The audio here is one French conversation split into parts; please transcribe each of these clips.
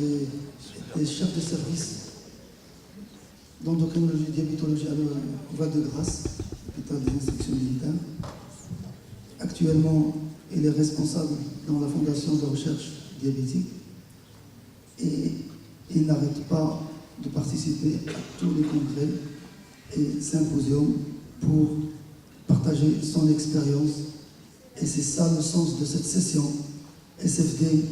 des chefs de service d'endocrinologie et diabétologie à Val-de-Grâce, hôpital des instructions militaires. Actuellement, il est responsable dans la Fondation de recherche diabétique et il n'arrête pas de participer à tous les congrès et symposiums pour partager son expérience. Et c'est ça le sens de cette session SFD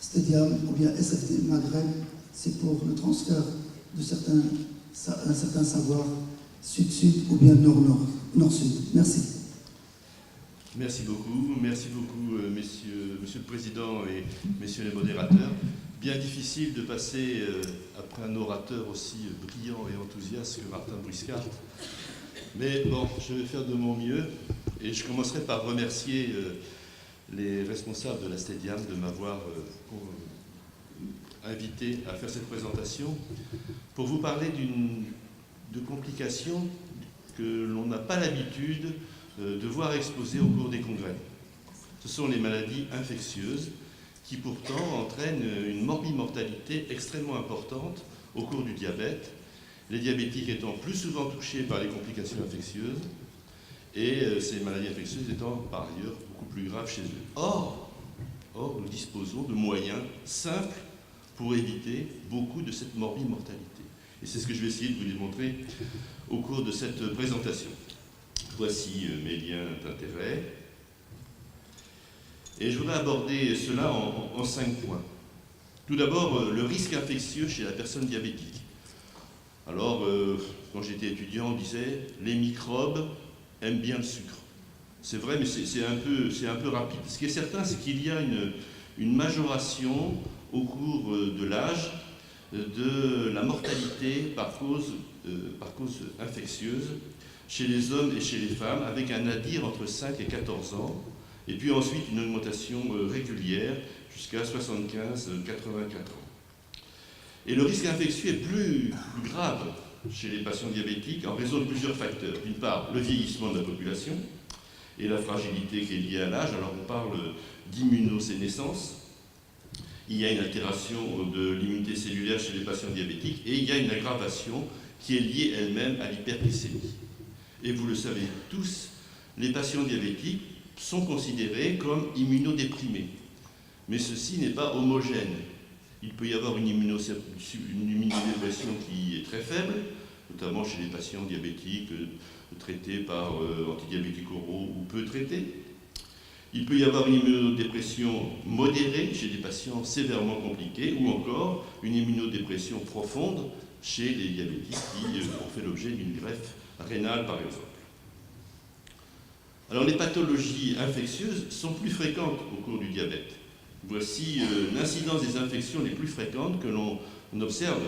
Stadium ou bien SFD Maghreb, c'est pour le transfert de un certain savoir sud-sud ou bien nord-nord, nord-sud. Merci. Merci beaucoup, monsieur le Président et messieurs les modérateurs. Bien difficile de passer après un orateur aussi brillant et enthousiaste que Martin Briscart. Mais bon, je vais faire de mon mieux et je commencerai par remercier les responsables de la Stadium de m'avoir invité à faire cette présentation pour vous parler de complications que l'on n'a pas l'habitude de voir exposées au cours des congrès. Ce sont les maladies infectieuses qui pourtant entraînent une morbimortalité extrêmement importante au cours du diabète, les diabétiques étant plus souvent touchés par les complications infectieuses et ces maladies infectieuses étant par ailleurs beaucoup plus graves chez eux. Or, nous disposons de moyens simples pour éviter beaucoup de cette morbimortalité. Et c'est ce que je vais essayer de vous démontrer au cours de cette présentation. Voici mes liens d'intérêt. Et je voudrais aborder cela en 5 points. Tout d'abord, le risque infectieux chez la personne diabétique. Alors, quand j'étais étudiant, on disait « les microbes aiment bien le sucre ». C'est vrai, mais c'est un peu rapide. Ce qui est certain, c'est qu'il y a une majoration au cours de l'âge de la mortalité par cause infectieuse chez les hommes et chez les femmes, avec un nadir entre 5 et 14 ans, et puis ensuite une augmentation régulière jusqu'à 75-84 ans. Et le risque infectieux est plus grave chez les patients diabétiques en raison de plusieurs facteurs. D'une part, le vieillissement de la population et la fragilité qui est liée à l'âge. Alors on parle d'immunosénescence. Il y a une altération de l'immunité cellulaire chez les patients diabétiques et il y a une aggravation qui est liée elle-même à l'hyperglycémie. Et vous le savez tous, les patients diabétiques sont considérés comme immunodéprimés. Mais ceci n'est pas homogène. Il peut y avoir une immunodépression qui est très faible, notamment chez les patients diabétiques traités par antidiabétiques oraux ou peu traités. Il peut y avoir une immunodépression modérée chez des patients sévèrement compliqués ou encore une immunodépression profonde chez les diabétiques qui ont fait l'objet d'une greffe rénale par exemple. Alors les pathologies infectieuses sont plus fréquentes au cours du diabète. Voici l'incidence des infections les plus fréquentes que l'on observe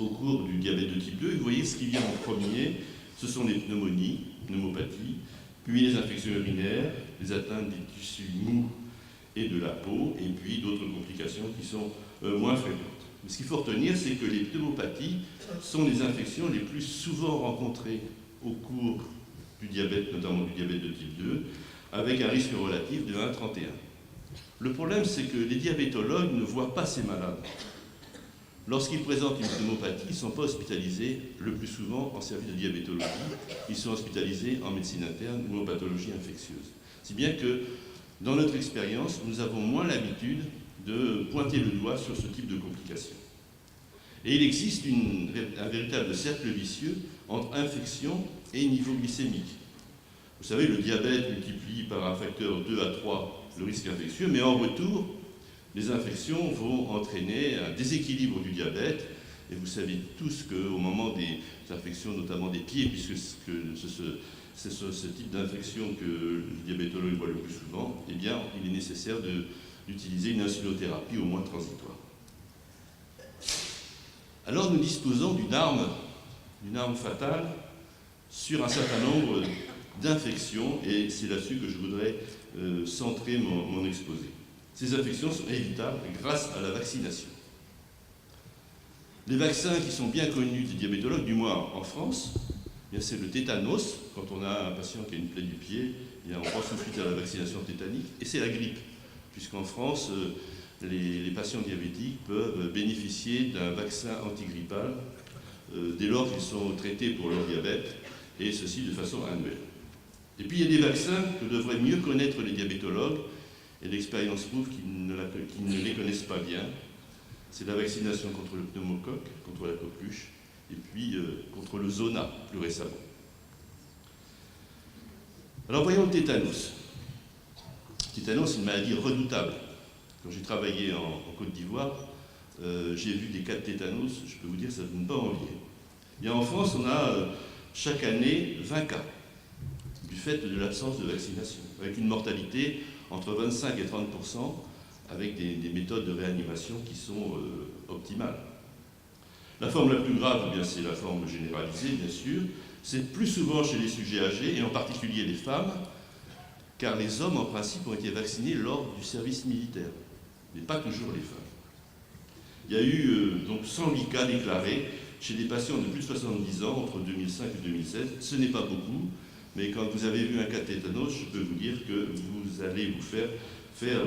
au cours du diabète de type 2. Vous voyez ce qui vient en premier, ce sont les pneumopathies, puis les infections urinaires, les atteintes des tissus mous et de la peau, et puis d'autres complications qui sont moins fréquentes. Mais ce qu'il faut retenir, c'est que les pneumopathies sont les infections les plus souvent rencontrées au cours du diabète, notamment du diabète de type 2, avec un risque relatif de 1,31. Le problème, c'est que les diabétologues ne voient pas ces malades. Lorsqu'ils présentent une pneumopathie, ils ne sont pas hospitalisés le plus souvent en service de diabétologie, ils sont hospitalisés en médecine interne ou en pathologie infectieuse. Si bien que, dans notre expérience, nous avons moins l'habitude de pointer le doigt sur ce type de complications. Et il existe un véritable cercle vicieux entre infection et niveau glycémique. Vous savez, le diabète multiplie par un facteur 2 à 3 le risque infectieux, mais en retour, les infections vont entraîner un déséquilibre du diabète. Et vous savez tous qu'au moment des infections, notamment des pieds, puisque c'est ce type d'infection que le diabétologue voit le plus souvent, eh bien, il est nécessaire d'utiliser une insulothérapie au moins transitoire. Alors nous disposons d'une arme fatale sur un certain nombre d'infections, et c'est là-dessus que je voudrais centrer mon exposé. Ces infections sont évitables grâce à la vaccination. Les vaccins qui sont bien connus des diabétologues, du moins en France, c'est le tétanos. Quand on a un patient qui a une plaie du pied, on pense tout de suite à la vaccination tétanique, et c'est la grippe, puisqu'en France, les patients diabétiques peuvent bénéficier d'un vaccin antigrippal dès lors qu'ils sont traités pour leur diabète, et ceci de façon annuelle. Et puis il y a des vaccins que devraient mieux connaître les diabétologues, et l'expérience prouve qu'ils ne les connaissent pas bien. C'est la vaccination contre le pneumocoque, contre la coqueluche, et puis contre le zona, plus récemment. Alors voyons le tétanos. Le tétanos, c'est une maladie redoutable. Quand j'ai travaillé en Côte d'Ivoire, j'ai vu des cas de tétanos, je peux vous dire que ça ne donne pas envie. Et en France, on a chaque année 20 cas, du fait de l'absence de vaccination, avec une mortalité entre 25 et 30%, avec des méthodes de réanimation qui sont optimales. La forme la plus grave, eh bien, c'est la forme généralisée, bien sûr. C'est plus souvent chez les sujets âgés, et en particulier les femmes, car les hommes, en principe, ont été vaccinés lors du service militaire, mais pas toujours les femmes. Il y a eu donc 108 cas déclarés chez des patients de plus de 70 ans entre 2005 et 2016. Ce n'est pas beaucoup, mais quand vous avez vu un cas de tétanos, je peux vous dire que vous allez vous faire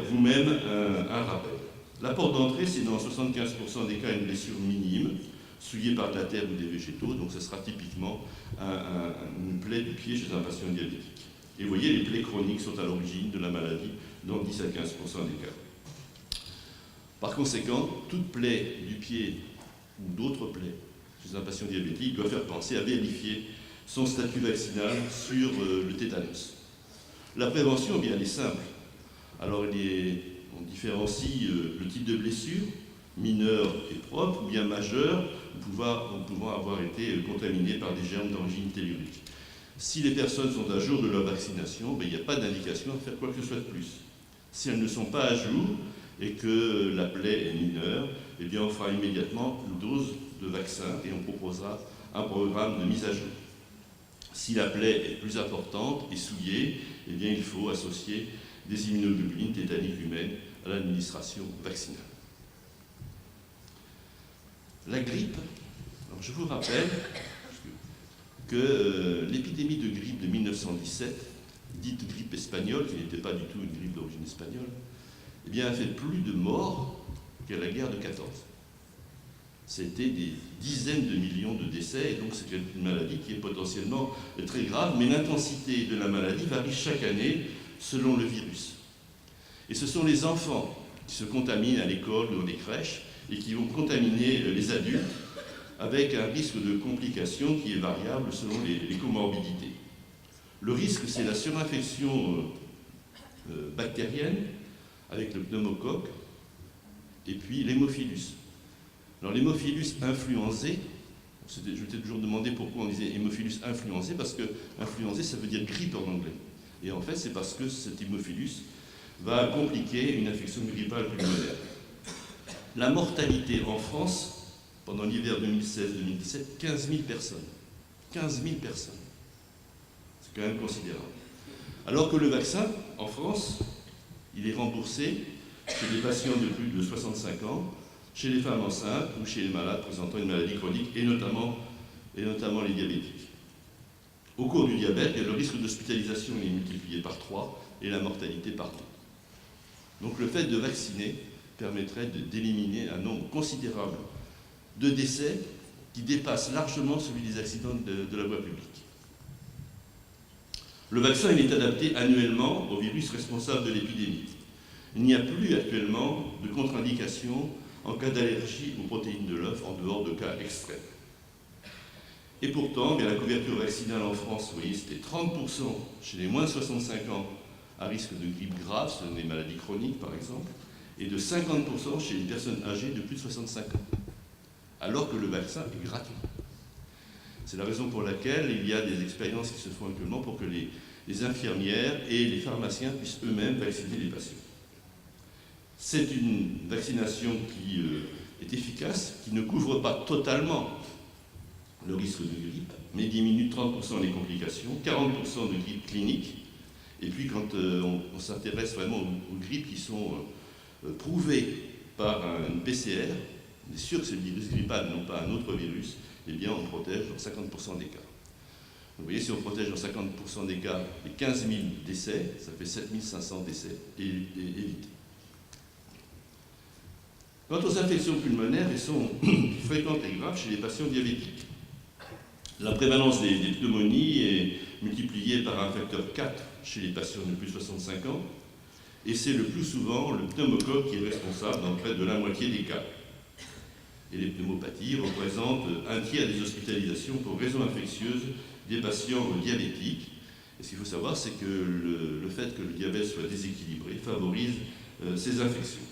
vous-même un rappel. La porte d'entrée, c'est dans 75% des cas une blessure minime, souillée par de la terre ou des végétaux, donc ce sera typiquement une plaie du pied chez un patient diabétique. Et vous voyez, les plaies chroniques sont à l'origine de la maladie dans 10 à 15% des cas. Par conséquent, toute plaie du pied ou d'autres plaies chez un patient diabétique doit faire penser à vérifier son statut vaccinal sur le tétanos. La prévention, eh bien, elle est simple. Alors, on différencie le type de blessure, mineure et propre, ou bien majeure, pouvant avoir été contaminées par des germes d'origine tellurique. Si les personnes sont à jour de leur vaccination, il n'y a pas d'indication à faire quoi que ce soit de plus. Si elles ne sont pas à jour et que la plaie est mineure, eh bien on fera immédiatement une dose de vaccin et on proposera un programme de mise à jour. Si la plaie est plus importante et souillée, eh bien il faut associer des immunoglobulines tétaniques humaines à l'administration vaccinale. La grippe, alors je vous rappelle que l'épidémie de grippe de 1917, dite grippe espagnole, qui n'était pas du tout une grippe d'origine espagnole, eh bien, a fait plus de morts qu'à la guerre de 14. C'était des dizaines de millions de décès, et donc c'est une maladie qui est potentiellement très grave, mais l'intensité de la maladie varie chaque année selon le virus. Et ce sont les enfants qui se contaminent à l'école ou dans les crèches et qui vont contaminer les adultes, avec un risque de complication qui est variable selon les comorbidités. Le risque, c'est la surinfection bactérienne avec le pneumocoque et puis l'hémophilus. Alors l'hémophilus influenzé, je t'ai toujours demandé pourquoi on disait hémophilus influenzé, parce que influenzé, ça veut dire grippe en anglais. Et en fait, c'est parce que cet hémophilus va compliquer une infection grippale pulmonaire. La mortalité en France, pendant l'hiver 2016-2017, 15 000 personnes. 15 000 personnes. C'est quand même considérable. Alors que le vaccin, en France, il est remboursé chez les patients de plus de 65 ans, chez les femmes enceintes ou chez les malades présentant une maladie chronique, et notamment les diabétiques. Au cours du diabète, le risque d'hospitalisation est multiplié par 3 et la mortalité par 2. Donc le fait de vacciner permettrait d'éliminer un nombre considérable de décès qui dépasse largement celui des accidents de la voie publique. Le vaccin il est adapté annuellement au virus responsable de l'épidémie. Il n'y a plus actuellement de contre-indication en cas d'allergie aux protéines de l'œuf, en dehors de cas extrêmes. Et pourtant, bien, la couverture vaccinale en France, vous voyez, c'était 30% chez les moins de 65 ans à risque de grippe grave, ce sont des maladies chroniques par exemple, et de 50% chez les personnes âgées de plus de 65 ans, alors que le vaccin est gratuit. C'est la raison pour laquelle il y a des expériences qui se font actuellement pour que les infirmières et les pharmaciens puissent eux-mêmes vacciner les patients. C'est une vaccination qui est efficace, qui ne couvre pas totalement le risque de grippe, mais diminue 30% les complications, 40% de grippe clinique. Et puis quand on s'intéresse vraiment aux grippes qui sont prouvées par une PCR, on est sûr que c'est le virus grippal, non pas un autre virus, eh bien on protège dans 50% des cas. Vous voyez, si on protège dans 50% des cas les 15 000 décès, ça fait 7 500 décès évités. Quant aux infections pulmonaires, elles sont fréquentes et graves chez les patients diabétiques. La prévalence des pneumonies est multipliée par un facteur 4 chez les patients de plus de 65 ans, et c'est le plus souvent le pneumocoque qui est responsable dans près de la moitié des cas. Et les pneumopathies représentent un tiers des hospitalisations pour raisons infectieuses des patients diabétiques. Et ce qu'il faut savoir, c'est que le fait que le diabète soit déséquilibré favorise ces infections.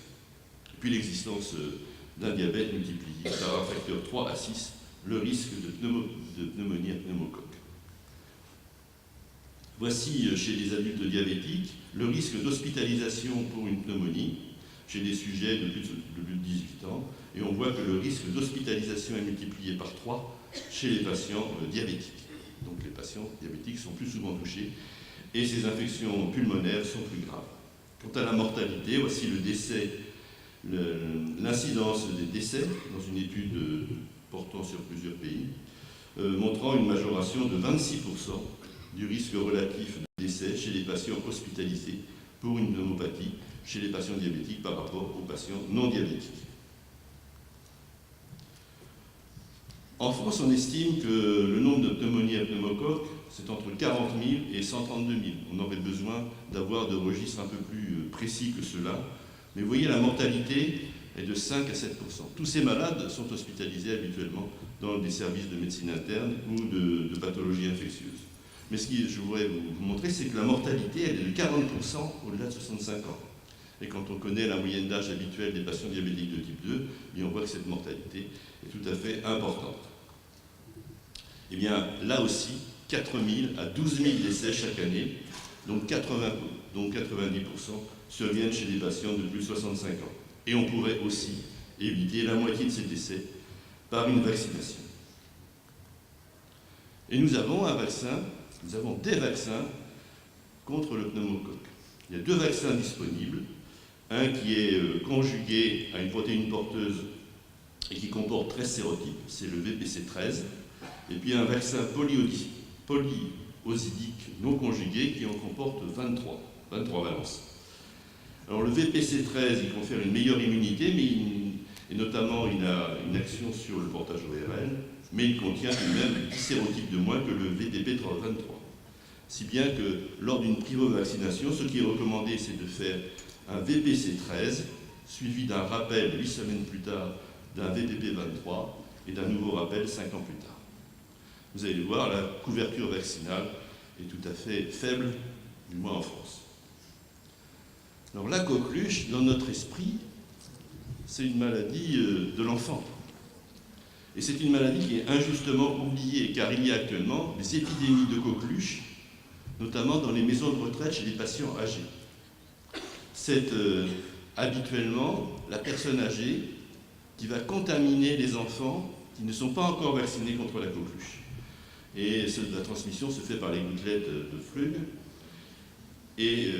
Et puis l'existence d'un diabète multiplie par un facteur 3 à 6 le risque de pneumonie à pneumocoque. Voici chez les adultes diabétiques le risque d'hospitalisation pour une pneumonie chez des sujets de plus de 18 ans, et on voit que le risque d'hospitalisation est multiplié par 3 chez les patients diabétiques. Donc les patients diabétiques sont plus souvent touchés et ces infections pulmonaires sont plus graves. Quant à la mortalité, voici le décès, l'incidence des décès dans une étude portant sur plusieurs pays, montrant une majoration de 26% du risque relatif de décès chez les patients hospitalisés pour une pneumopathie chez les patients diabétiques par rapport aux patients non diabétiques. En France, on estime que le nombre de pneumonies à pneumocoque, c'est entre 40 000 et 132 000. On aurait besoin d'avoir de registres un peu plus précis que cela. Mais vous voyez, la mortalité est de 5 à 7%. Tous ces malades sont hospitalisés habituellement dans des services de médecine interne ou de pathologie infectieuse. Mais ce que je voudrais vous montrer, c'est que la mortalité, elle est de 40% au-delà de 65 ans. Et quand on connaît la moyenne d'âge habituelle des patients diabétiques de type 2, on voit que cette mortalité est tout à fait importante. Et bien là aussi, 4 000 à 12 000 décès chaque année, donc 90% surviennent chez des patients de plus de 65 ans. Et on pourrait aussi éviter la moitié de ces décès par une vaccination. Et nous avons des vaccins contre le pneumocoque. Il y a 2 vaccins disponibles. Un qui est conjugué à une protéine porteuse et qui comporte 13 sérotypes, c'est le VPC13, et puis un vaccin polyosidique non conjugué qui en comporte 23 valences. Alors le VPC13, il confère une meilleure immunité, et notamment il a une action sur le portage ORL, mais il contient tout de même 10 sérotypes de moins que le VPP23. Si bien que lors d'une primo-vaccination, ce qui est recommandé, c'est de faire un VPC13, suivi d'un rappel 8 semaines plus tard d'un VPP23 et d'un nouveau rappel 5 ans plus tard. Vous allez le voir, la couverture vaccinale est tout à fait faible, du moins en France. Alors la coqueluche, dans notre esprit, c'est une maladie de l'enfant. Et c'est une maladie qui est injustement oubliée, car il y a actuellement des épidémies de coqueluche, notamment dans les maisons de retraite chez les patients âgés. C'est habituellement la personne âgée qui va contaminer les enfants qui ne sont pas encore vaccinés contre la coqueluche. Et la transmission se fait par les gouttelettes de Flug. Et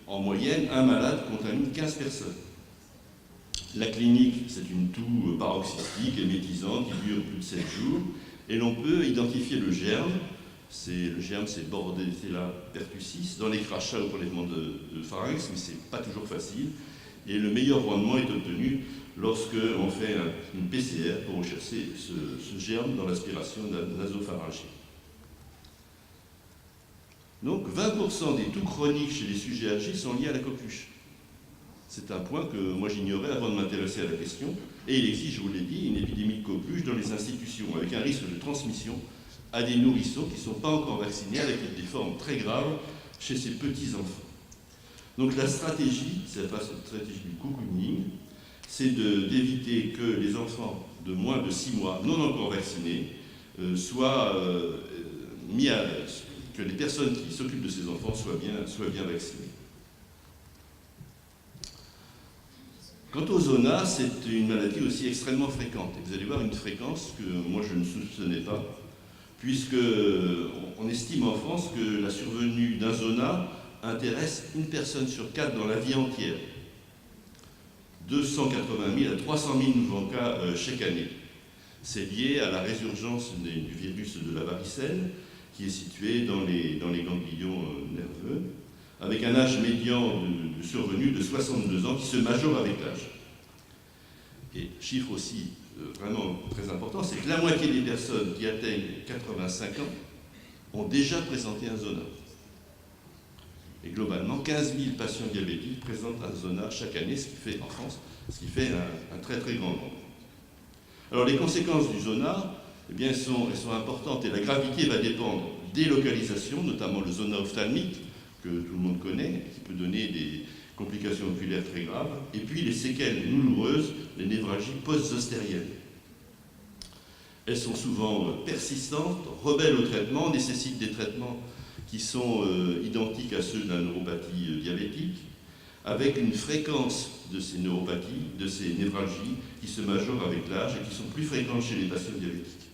en moyenne, un malade contamine 15 personnes. La clinique, c'est une toux paroxystique, émétisante, qui dure plus de 7 jours. Et l'on peut identifier le germe. Le germe, c'est Bordetella pertussis, dans les crachats au prélèvement de pharynx, mais ce n'est pas toujours facile. Et le meilleur rendement est obtenu lorsqu'on fait une PCR pour rechercher ce germe dans l'aspiration nasopharyngée. Donc 20% des toux chroniques chez les sujets âgés sont liés à la coqueluche. C'est un point que moi j'ignorais avant de m'intéresser à la question. Et il existe, je vous l'ai dit, une épidémie de coqueluche dans les institutions, avec un risque de transmission à des nourrissons qui ne sont pas encore vaccinés, avec des formes très graves chez ces petits-enfants. Donc la stratégie, c'est la stratégie du cocooning, c'est d'éviter que les enfants de moins de 6 mois, non encore vaccinés, soient mis à l'aise, que les personnes qui s'occupent de ces enfants soient bien vaccinées. Quant aux zonas, c'est une maladie aussi extrêmement fréquente. Et vous allez voir une fréquence que moi je ne soupçonnais pas, puisqu'on estime en France que la survenue d'un zona intéresse une personne sur 4 dans la vie entière. 280 000 à 300 000 nouveaux cas chaque année. C'est lié à la résurgence du virus de la varicelle, qui est situé dans les ganglions nerveux, avec un âge médian de survenue de 62 ans qui se majore avec l'âge. Et chiffre aussi vraiment très important, c'est que la moitié des personnes qui atteignent 85 ans ont déjà présenté un zona. Et globalement, 15 000 patients diabétiques présentent un zona chaque année, ce qui fait en France, ce qui fait un très très grand nombre. Alors les conséquences du zona, eh bien, elles sont importantes et la gravité va dépendre des localisations, notamment le zona ophtalmique, que tout le monde connaît, qui peut donner des complications oculaires très graves, et puis les séquelles douloureuses, les névralgies post-zostériennes. Elles sont souvent persistantes, rebelles au traitement, nécessitent des traitements qui sont identiques à ceux de la neuropathie diabétique, avec une fréquence de ces neuropathies, de ces névralgies, qui se majorent avec l'âge et qui sont plus fréquentes chez les patients diabétiques.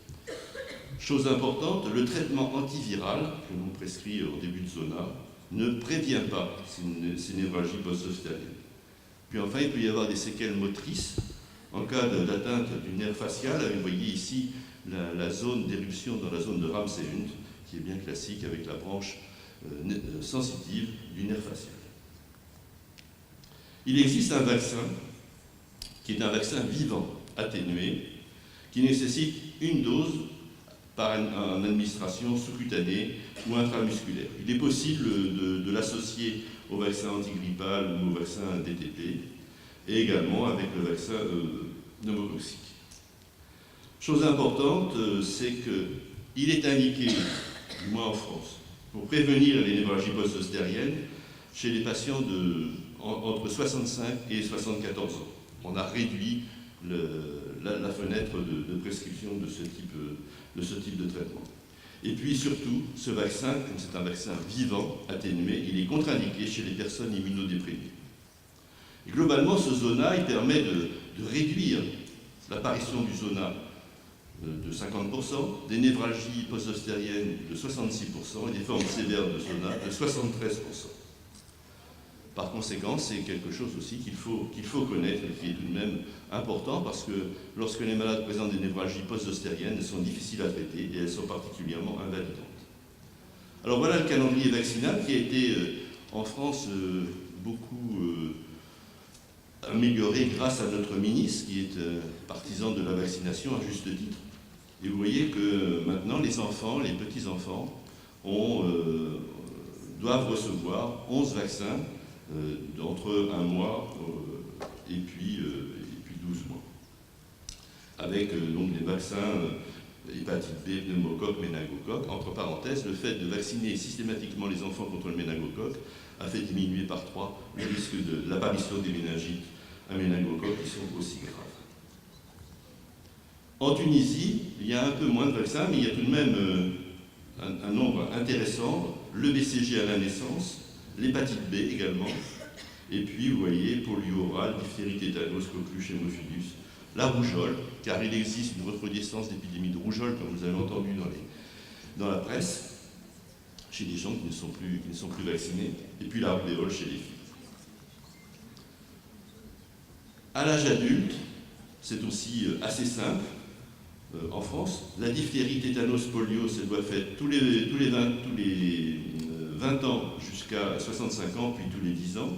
Chose importante, le traitement antiviral que l'on prescrit au début de zona ne prévient pas ces névralgies post-zostériennes. Puis enfin, il peut y avoir des séquelles motrices en cas d'atteinte du nerf facial. Vous voyez ici la zone d'éruption dans la zone de Ramsay-Hunt, qui est bien classique avec la branche sensitive du nerf facial. Il existe un vaccin qui est un vaccin vivant, atténué, qui nécessite une dose en administration sous-cutanée ou intramusculaire. Il est possible de l'associer au vaccin antigrippal ou au vaccin DTP, et également avec le vaccin pneumococcique. Chose importante, c'est qu'il est indiqué, du moins en France, pour prévenir les névralgies post-zostériennes chez les patients entre 65 et 74 ans. On a réduit la fenêtre de prescription de ce type de traitement. Et puis surtout, ce vaccin, comme c'est un vaccin vivant, atténué, il est contre-indiqué chez les personnes immunodéprimées. Et globalement, ce zona, il permet de réduire l'apparition du zona de 50%, des névralgies post-zostériennes de 66% et des formes sévères de zona de 73%. Par conséquent, c'est quelque chose aussi qu'il faut connaître et qui est tout de même important parce que lorsque les malades présentent des névralgies post-zostériennes, elles sont difficiles à traiter et elles sont particulièrement invalidantes. Alors voilà le calendrier vaccinal qui a été en France beaucoup amélioré grâce à notre ministre qui est partisan de la vaccination à juste titre. Et vous voyez que maintenant les enfants, les petits-enfants doivent recevoir 11 vaccins d'entre un mois et puis 12 mois. Avec donc des vaccins hépatite B, pneumocoque, méningocoque. Entre parenthèses, le fait de vacciner systématiquement les enfants contre le méningocoque a fait diminuer par 3 le risque de l'apparition des méningites à méningocoque qui sont aussi graves. En Tunisie, il y a un peu moins de vaccins, mais il y a tout de même un nombre intéressant, le BCG à la naissance, l'hépatite B également, et puis vous voyez, polio oral, diphtérie, tétanos, coqueluche, hémophilus, la rougeole, car il existe une recrudescence d'épidémie de rougeole, comme vous avez entendu dans la presse, chez des gens qui ne sont plus vaccinés, et puis la rubéole chez les filles. À l'âge adulte, c'est aussi assez simple. En France, la diphtérie, tétanos, polio, ça doit faire tous les 20 ans jusqu'à 65 ans, puis tous les 10 ans,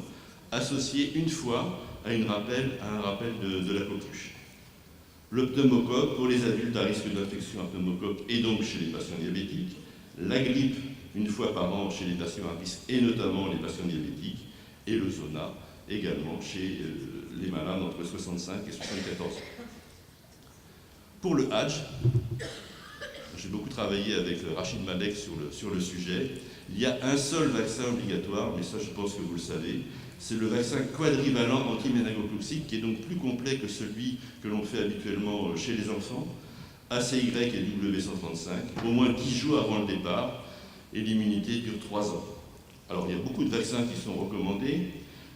associé une fois à un rappel de la coqueluche. Le pneumocoque pour les adultes à risque d'infection à pneumocoque et donc chez les patients diabétiques. La grippe une fois par an chez les patients à risque et notamment les patients diabétiques. Et le zona également chez les malades entre 65 et 74 ans. Pour le Hadj, j'ai beaucoup travaillé avec Rachid Malek sur le sujet. Il y a un seul vaccin obligatoire, mais ça je pense que vous le savez, c'est le vaccin quadrivalent anti-méningococcique qui est donc plus complet que celui que l'on fait habituellement chez les enfants, ACY et W135, au moins 10 jours avant le départ, et l'immunité dure 3 ans. Alors il y a beaucoup de vaccins qui sont recommandés,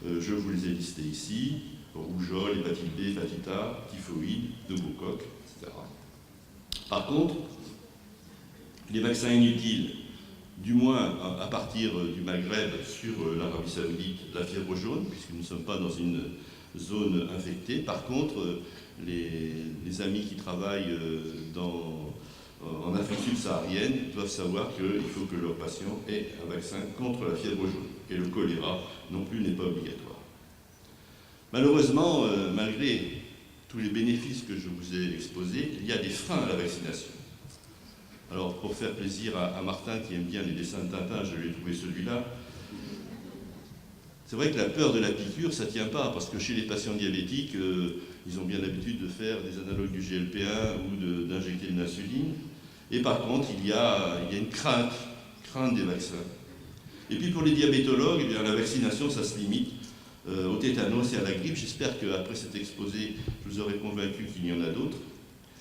je vous les ai listés ici, rougeole, hépatite B, hépatite A, typhoïde, pneumocoque, etc. Par contre, les vaccins inutiles, du moins à partir du Maghreb sur l'Arabie Saoudite, la fièvre jaune, puisque nous ne sommes pas dans une zone infectée. Par contre, les amis qui travaillent en Afrique subsaharienne doivent savoir qu'il faut que leurs patients aient un vaccin contre la fièvre jaune. Et le choléra non plus n'est pas obligatoire. Malheureusement, malgré tous les bénéfices que je vous ai exposés, il y a des freins à la vaccination. Alors, pour faire plaisir à Martin, qui aime bien les dessins de Tintin, je lui ai trouvé celui-là. C'est vrai que la peur de la piqûre, ça ne tient pas, parce que chez les patients diabétiques, ils ont bien l'habitude de faire des analogues du GLP-1 ou d'injecter de l'insuline. Et par contre, il y a une crainte des vaccins. Et puis pour les diabétologues, eh bien, la vaccination, ça se limite au tétanos et à la grippe. J'espère qu'après cet exposé, je vous aurai convaincu qu'il y en a d'autres.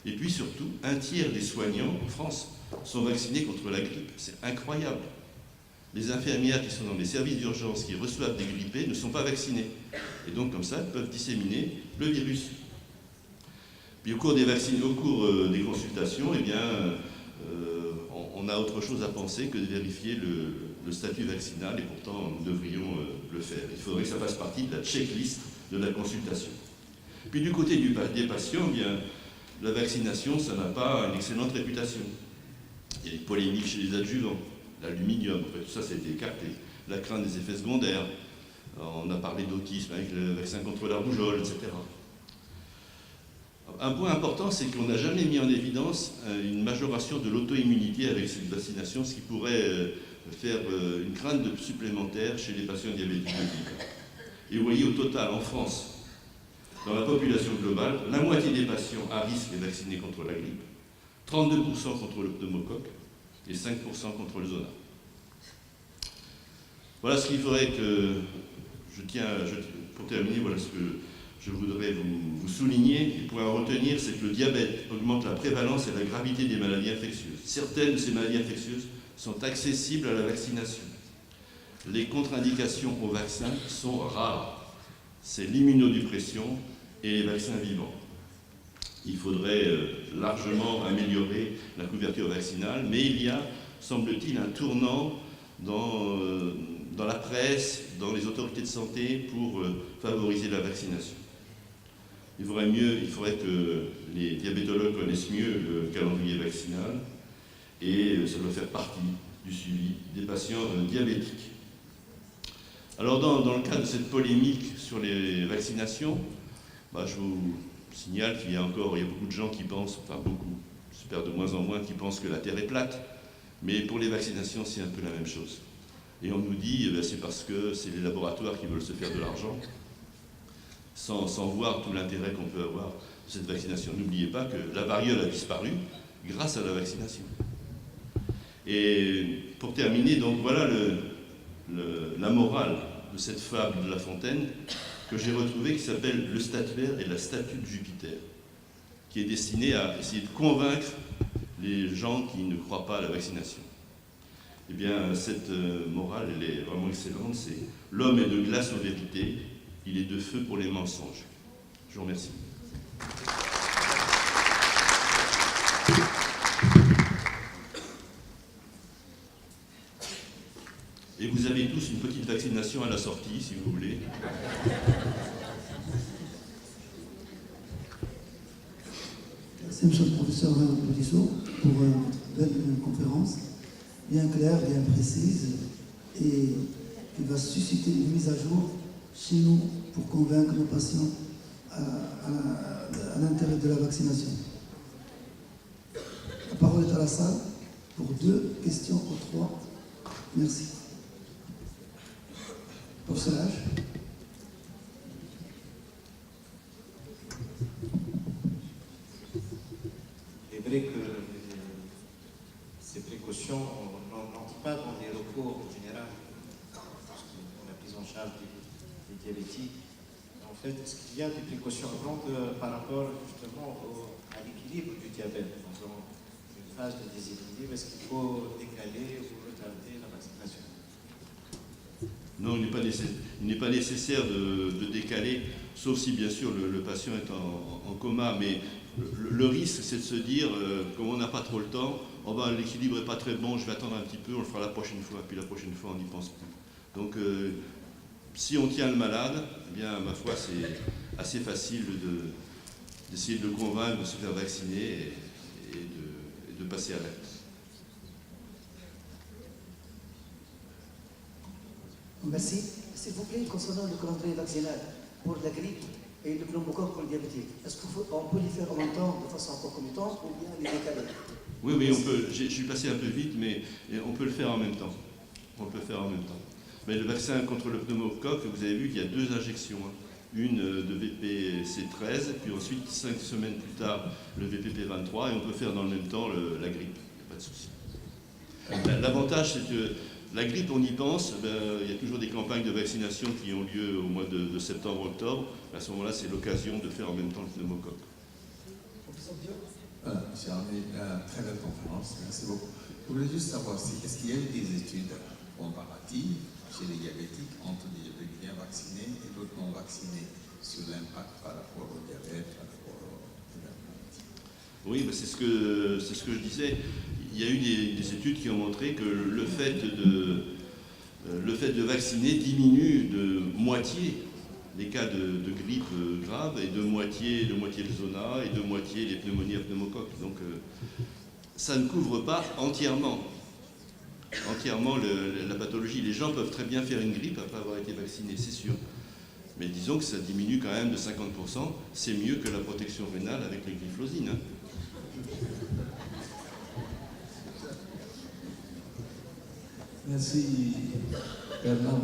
Et puis surtout, un tiers des soignants en France sont vaccinés contre la grippe. C'est incroyable. Les infirmières qui sont dans les services d'urgence, qui reçoivent des grippés, ne sont pas vaccinées. Et donc, comme ça, elles peuvent disséminer le virus. Puis au cours des consultations, eh bien, on a autre chose à penser que de vérifier le statut vaccinal, et pourtant, nous devrions le faire. Il faudrait que ça fasse partie de la checklist de la consultation. Puis du côté des patients, eh bien, la vaccination, ça n'a pas une excellente réputation. Il y a des polémiques chez les adjuvants. L'aluminium, tout ça, ça a été écarté. La crainte des effets secondaires. On a parlé d'autisme avec le vaccin contre la rougeole, etc. Un point important, c'est qu'on n'a jamais mis en évidence une majoration de l'auto-immunité avec cette vaccination, ce qui pourrait faire une crainte supplémentaire chez les patients diabétiques de type 1. Et vous voyez, au total, en France, dans la population globale, la moitié des patients à risque est vaccinée contre la grippe, 32% contre le pneumocoque, et 5% contre le zona. Voilà ce qu'il faudrait que pour terminer, voilà ce que je voudrais vous souligner. Et pour en retenir, c'est que le diabète augmente la prévalence et la gravité des maladies infectieuses. Certaines de ces maladies infectieuses sont accessibles à la vaccination. Les contre-indications au vaccin sont rares. C'est l'immunodépression et les vaccins vivants. Il faudrait largement améliorer la couverture vaccinale, mais il y a, semble-t-il, un tournant dans la presse, dans les autorités de santé pour favoriser la vaccination. Il faudrait que les diabétologues connaissent mieux le calendrier vaccinal, et ça doit faire partie du suivi des patients diabétiques. Alors dans le cadre de cette polémique sur les vaccinations, je vous signale qu'il y a beaucoup de gens qui pensent, enfin beaucoup, j'espère de moins en moins, qui pensent que la Terre est plate, mais pour les vaccinations, c'est un peu la même chose. Et on nous dit, c'est parce que c'est les laboratoires qui veulent se faire de l'argent, sans voir tout l'intérêt qu'on peut avoir de cette vaccination. N'oubliez pas que la variole a disparu grâce à la vaccination. Et pour terminer, donc voilà la morale de cette fable de La Fontaine, que j'ai retrouvé, qui s'appelle « Le statuaire et la statue de Jupiter », qui est destiné à essayer de convaincre les gens qui ne croient pas à la vaccination. Eh bien, cette morale, elle est vraiment excellente, c'est « L'homme est de glace aux vérités, il est de feu pour les mensonges ». Je vous remercie. Et vous avez tous une petite vaccination à la sortie, si vous voulez. Merci, monsieur le professeur Boudissot, pour une conférence bien claire, bien précise, et qui va susciter une mise à jour chez nous pour convaincre nos patients à l'intérêt de la vaccination. La parole est à la salle pour 2 questions ou 3. Merci. Professeur H. Il est vrai que ces précautions n'entrent pas dans les recours généraux pour la prise en charge des diabétiques. En fait, est-ce qu'il y a des précautions à prendre par rapport justement à l'équilibre du diabète dans une phase de déséquilibre? Est-ce qu'il faut décaler ou retarder la vaccination? Non, il n'est pas nécessaire de décaler, sauf si bien sûr le patient est en coma, mais le risque c'est de se dire, comme on n'a pas trop le temps, l'équilibre n'est pas très bon, je vais attendre un petit peu, on le fera la prochaine fois, puis la prochaine fois on n'y pense plus. Donc si on tient le malade, eh bien ma foi c'est assez facile d'essayer de le convaincre de se faire vacciner et de passer à l'acte. Merci. S'il vous plaît, concernant le calendrier vaccinal pour la grippe, et le pneumocoque pour le diabétique. Est-ce qu'on peut les faire en même temps de façon concomitante ou bien les décaler? Oui, oui, on peut. Je suis passé un peu vite, mais on peut le faire en même temps. On peut le faire en même temps. Mais le vaccin contre le pneumocoque, vous avez vu qu'il y a 2 injections. Hein. Une de VPC13, puis ensuite 5 semaines plus tard le VPP23, et on peut faire dans le même temps la grippe. Pas de souci. L'avantage, c'est que la grippe, on y pense, il y a toujours des campagnes de vaccination qui ont lieu au mois de septembre-octobre. À ce moment-là, c'est l'occasion de faire en même temps le pneumocoque. Voilà, monsieur Armé, très belle conférence, merci beaucoup. Je voulais juste savoir est-ce qu'il y a eu des études comparatives chez les diabétiques entre des diabétiques bien vaccinés et d'autres non vaccinés sur l'impact par rapport au diabète, par rapport aux diabétiques? Oui, c'est ce que je disais. Il y a eu des études qui ont montré que le fait de vacciner diminue de moitié les cas de grippe grave et de moitié le zona et de moitié les pneumonies à pneumocoque. Donc ça ne couvre pas entièrement la pathologie. Les gens peuvent très bien faire une grippe après avoir été vaccinés, c'est sûr. Mais disons que ça diminue quand même de 50%. C'est mieux que la protection rénale avec les glyphosines. Hein. Merci Bernard.